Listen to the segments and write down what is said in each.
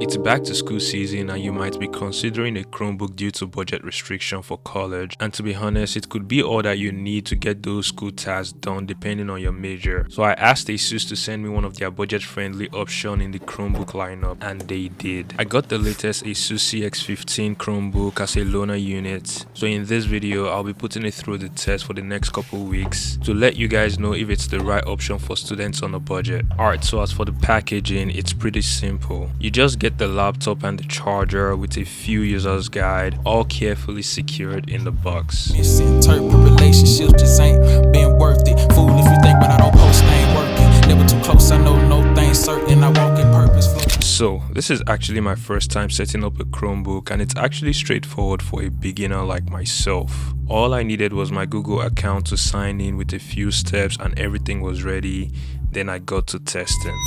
It's back to school season and you might be considering a Chromebook due to budget restriction for college, and to be honest, it could be all that you need to get those school tasks done depending on your major. So I asked ASUS to send me one of their budget friendly option in the Chromebook lineup, and they did. I got the latest ASUS CX15 Chromebook as a loaner unit, so in this video I'll be putting it through the test for the next couple weeks to let you guys know if it's the right option for students on a budget. Alright, so as for the packaging, it's pretty simple. You just get the laptop and the charger with a few users guide, all carefully secured in the box. Misinterpret relationships just ain't been worth it. Fool if you think when I don't post ain't working. Never too close, I know no things certain. I walk in purposeful. So this is actually my first time setting up a Chromebook, and it's actually straightforward for a beginner like myself. All I needed was my Google account to sign in with a few steps and everything was ready. Then I got to testing.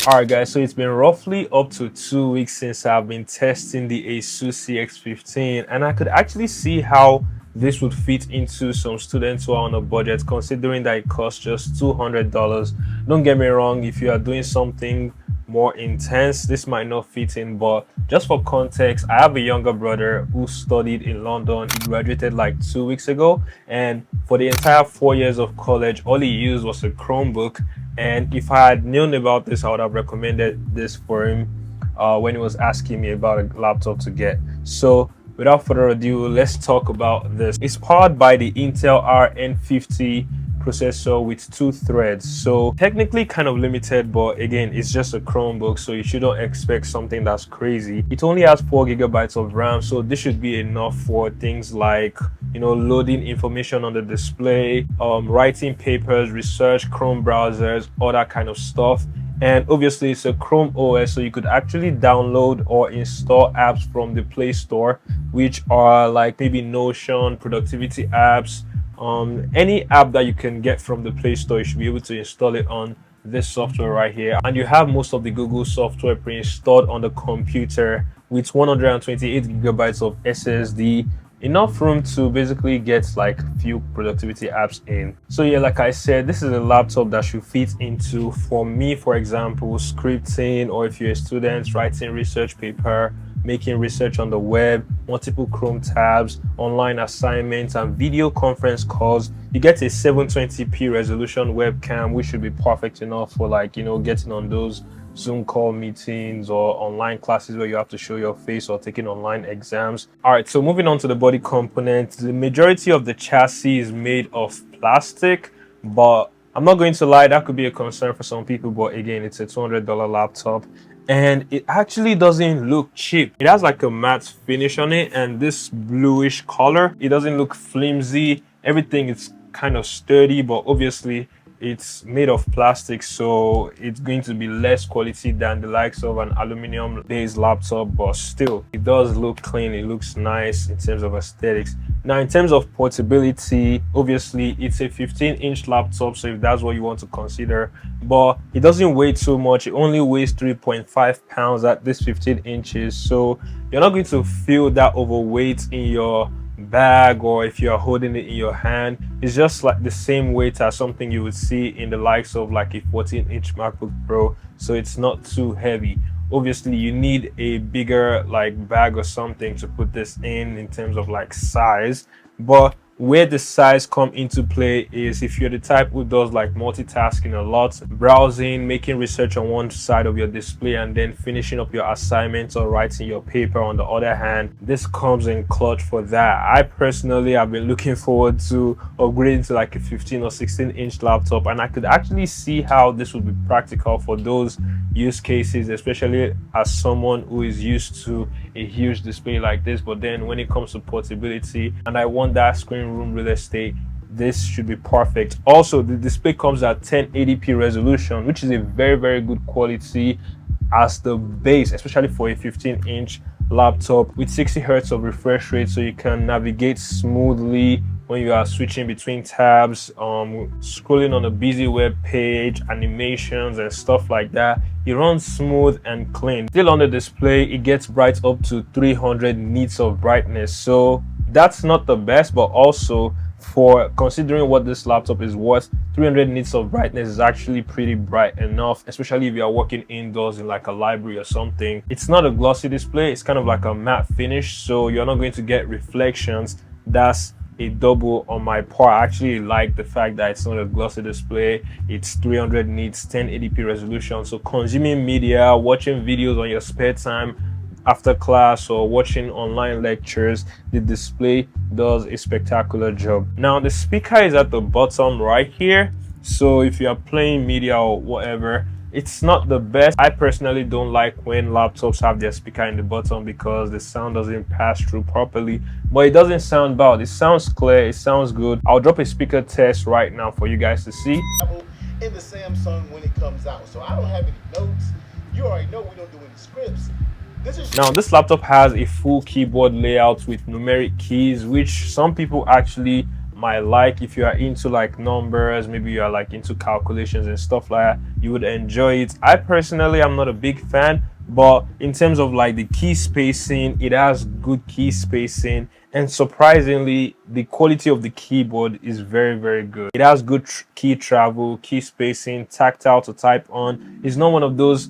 Alright guys, so it's been roughly up to 2 weeks since I've been testing the ASUS CX15, and I could actually see how this would fit into some students who are on a budget, considering that it costs just $200. Don't get me wrong, if you are doing something more intense, this might not fit in, but just for context, I have a younger brother who studied in London. He graduated like 2 weeks ago, and for the entire 4 years of college, all he used was a Chromebook. And if I had known about this, I would have recommended this for him when he was asking me about a laptop to get. So without further ado, let's talk about this. It's powered by the Intel RN50 processor with 2 threads, so technically kind of limited, but again, it's just a Chromebook, so you shouldn't expect something that's crazy. It only has 4 GB of RAM, so this should be enough for things like, you know, loading information on the display, writing papers, research, Chrome browsers, all that kind of stuff. And obviously it's a Chrome OS, so you could actually download or install apps from the Play Store, which are like maybe Notion, productivity apps, any app that you can get from the Play Store. You should be able to install it on this software right here, and you have most of the Google software pre-installed on the computer with 128 GB of SSD, enough room to basically get like few productivity apps in. So yeah, like I said, this is a laptop that should fit into, for me, for example, scripting, or if you're a student writing research paper, making research on the web, multiple Chrome tabs, online assignments, and video conference calls. You get a 720p resolution webcam, which should be perfect enough for, like, you know, getting on those Zoom call meetings or online classes where you have to show your face, or taking online exams. All right, so moving on to the body components, the majority of the chassis is made of plastic, but I'm not going to lie, that could be a concern for some people, but again, it's a $200 laptop. And it actually doesn't look cheap. It has like a matte finish on it and this bluish color. It doesn't look flimsy. Everything is kind of sturdy, but obviously it's made of plastic, so it's going to be less quality than the likes of an aluminum based laptop, but still it does look clean. It looks nice in terms of aesthetics. Now, in terms of portability, obviously it's a 15-inch laptop, so if that's what you want to consider, but it doesn't weigh too much. It only weighs 3.5 pounds at this 15 inches, so you're not going to feel that overweight in your bag, or if you're holding it in your hand. It's just like the same weight as something you would see in the likes of like a 14-inch MacBook Pro, so it's not too heavy. Obviously you need a bigger like bag or something to put this in terms of like size, but where the size come into play is if you're the type who does like multitasking a lot, browsing, making research on one side of your display, and then finishing up your assignments or writing your paper on the other hand. This comes in clutch for that. I personally have been looking forward to upgrading to like a 15 or 16-inch laptop, and I could actually see how this would be practical for those use cases, especially as someone who is used to a huge display like this. But then when it comes to portability and I want that screen room real estate, this should be perfect. Also, the display comes at 1080p resolution, which is a very good quality as the base, especially for a 15-inch laptop, with 60 Hz of refresh rate, so you can navigate smoothly when you are switching between tabs, scrolling on a busy web page, animations and stuff like that. It runs smooth and clean. Still on the display, it gets bright up to 300 nits of brightness, so that's not the best, but also for considering what this laptop is worth, 300 nits of brightness is actually pretty bright enough, especially if you are working indoors in like a library or something. It's not a glossy display, it's kind of like a matte finish, so you're not going to get reflections. That's a double on my part. I actually like the fact that it's not a glossy display. It's 300 nits, 1080p resolution, so consuming media, watching videos on your spare time after class or watching online lectures, the display does a spectacular job. Now the speaker is at the bottom right here, so if you are playing media or whatever, it's not the best. I personally don't like when laptops have their speaker in the bottom because the sound doesn't pass through properly, but it doesn't sound bad. It sounds clear, it sounds good. I'll drop a speaker test right now for you guys to see. In the Samsung when it comes out, so I don't have any notes. You already know we don't do any scripts. Now this laptop has a full keyboard layout with numeric keys, which some people actually might like. If you are into like numbers, maybe you are like into calculations and stuff like that, you would enjoy it. I personally am not a big fan, but in terms of like the key spacing, it has good key spacing, and surprisingly the quality of the keyboard is very good. It has good key travel, key spacing, tactile to type on. It's not one of those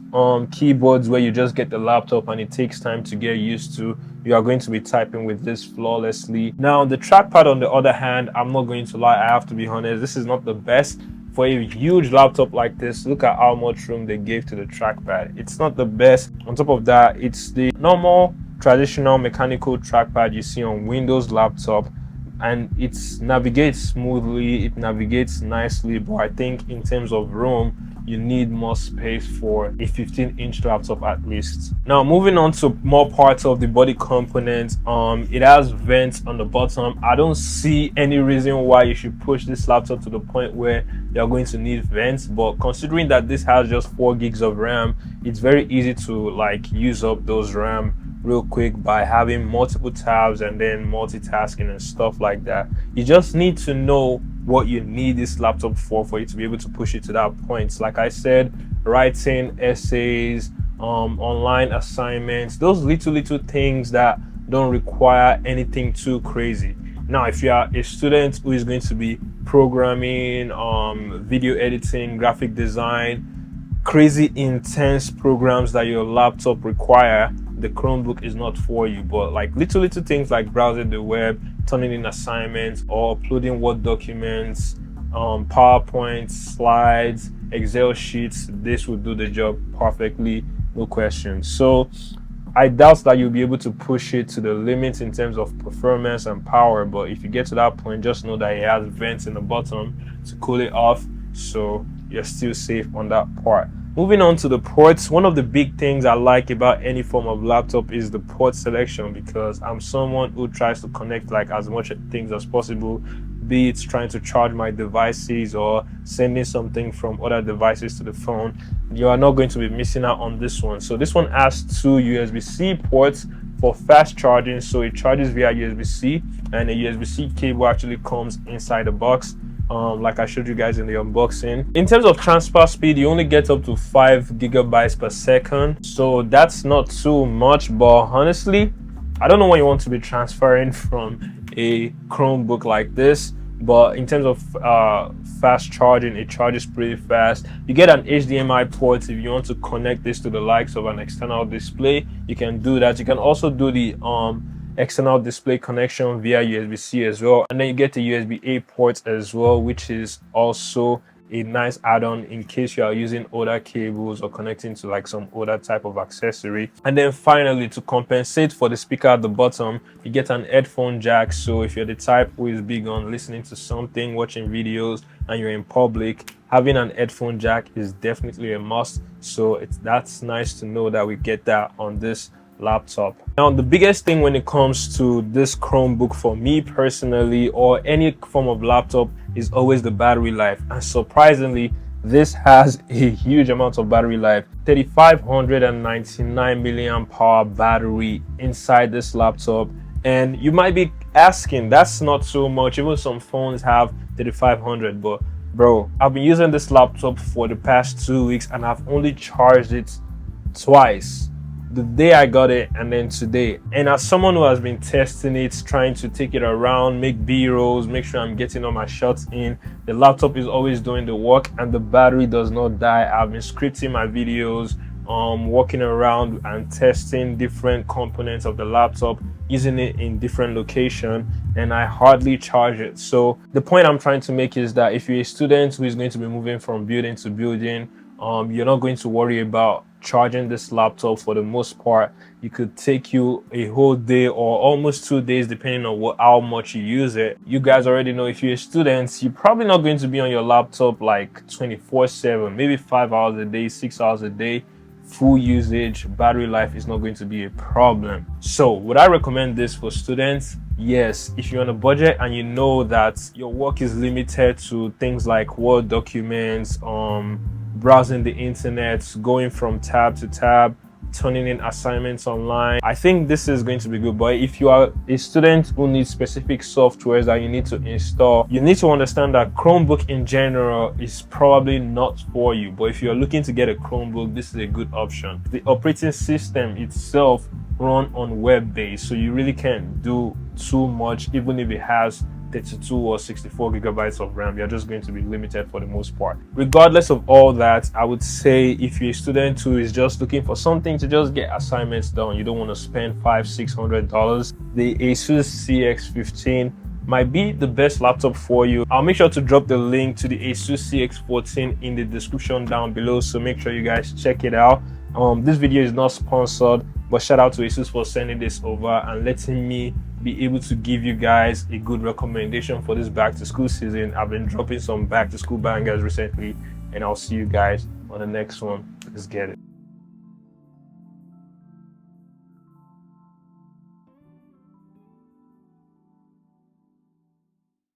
keyboards where you just get the laptop and it takes time to get used to. You are going to be typing with this flawlessly. Now the trackpad on the other hand, I'm not going to lie, I have to be honest, this is not the best. For a huge laptop like this, look at how much room they gave to the trackpad. It's not the best. On top of that, it's the normal traditional mechanical trackpad you see on Windows laptop, and it navigates smoothly, it navigates nicely, but I think in terms of room, you need more space for a 15-inch laptop at least. Now moving on to more parts of the body component, it has vents on the bottom. I don't see any reason why you should push this laptop to the point where you're going to need vents, but considering that this has just 4 gigs of RAM, it's very easy to like use up those RAM real quick by having multiple tabs and then multitasking and stuff like that. You just need to know what you need this laptop for you to be able to push it to that point. Like I said, writing essays, online assignments, those little things that don't require anything too crazy. Now if you are a student who is going to be programming, video editing, graphic design, crazy intense programs that your laptop require, the Chromebook is not for you. But like little things like browsing the web, turning in assignments, or uploading Word documents, PowerPoint, slides, Excel sheets, this will do the job perfectly, no question. So I doubt that you'll be able to push it to the limits in terms of performance and power, but if you get to that point, just know that it has vents in the bottom to cool it off, so you're still safe on that part. Moving on to the ports, one of the big things I like about any form of laptop is the port selection, because I'm someone who tries to connect like as much things as possible, be it trying to charge my devices or sending something from other devices to the phone. You are not going to be missing out on this one. So this one has 2 USB-C ports for fast charging, so it charges via USB-C, and a USB-C cable actually comes inside the box, like I showed you guys in the unboxing. In terms of transfer speed, you only get up to 5 gigabytes per second, so that's not too much, but honestly I don't know what you want to be transferring from a Chromebook like this, but in terms of fast charging, it charges pretty fast. You get an HDMI port if you want to connect this to the likes of an external display, you can do that. You can also do the external display connection via USB-C as well, and then you get the USB-A port as well, which is also a nice add-on in case you are using older cables or connecting to like some older type of accessory. And then finally, to compensate for the speaker at the bottom, you get an headphone jack. So if you're the type who is big on listening to something, watching videos, and you're in public, having an headphone jack is definitely a must. So that's nice to know that we get that on this laptop. Now the biggest thing when it comes to this Chromebook for me personally, or any form of laptop, is always the battery life, and surprisingly this has a huge amount of battery life. 3599 milliamp hour battery inside this laptop, and you might be asking, that's not so much, even some phones have 3500, but bro, I've been using this laptop for the past 2 weeks and I've only charged it twice. the day I got it and then today. And as someone who has been testing it, trying to take it around, make B-rolls, make sure I'm getting all my shots in, the laptop is always doing the work and the battery does not die. I've been scripting my videos, walking around and testing different components of the laptop, using it in different locations, and I hardly charge it. So the point I'm trying to make is that if you're a student who is going to be moving from building to building, you're not going to worry about charging this laptop. For the most part, it could take you a whole day or almost 2 days depending on how much you use it. You guys already know, if you're a student, you're probably not going to be on your laptop like 24/7, maybe 5 hours a day, 6 hours a day. Full usage, battery life is not going to be a problem. So would I recommend this for students? Yes, if you're on a budget and you know that your work is limited to things like Word documents, browsing the internet, going from tab to tab, turning in assignments online, I think this is going to be good. But if you are a student who needs specific softwares that you need to install, you need to understand that Chromebook in general is probably not for you. But if you're looking to get a Chromebook, this is a good option. The operating system itself run on web-based, so you really can't do too much. Even if it has 32 or 64 gigabytes of RAM, you're just going to be limited for the most part. Regardless of all that, I would say if you're a student who is just looking for something to just get assignments done, you don't want to spend $500-600, the Asus CX15 might be the best laptop for you. I'll make sure to drop the link to the Asus CX14 in the description down below, so make sure you guys check it out. This video is not sponsored, but shout out to Asus for sending this over and letting me be able to give you guys a good recommendation for this back to school season. I've been dropping some back to school bangers recently, and I'll see you guys on the next one. Let's get it.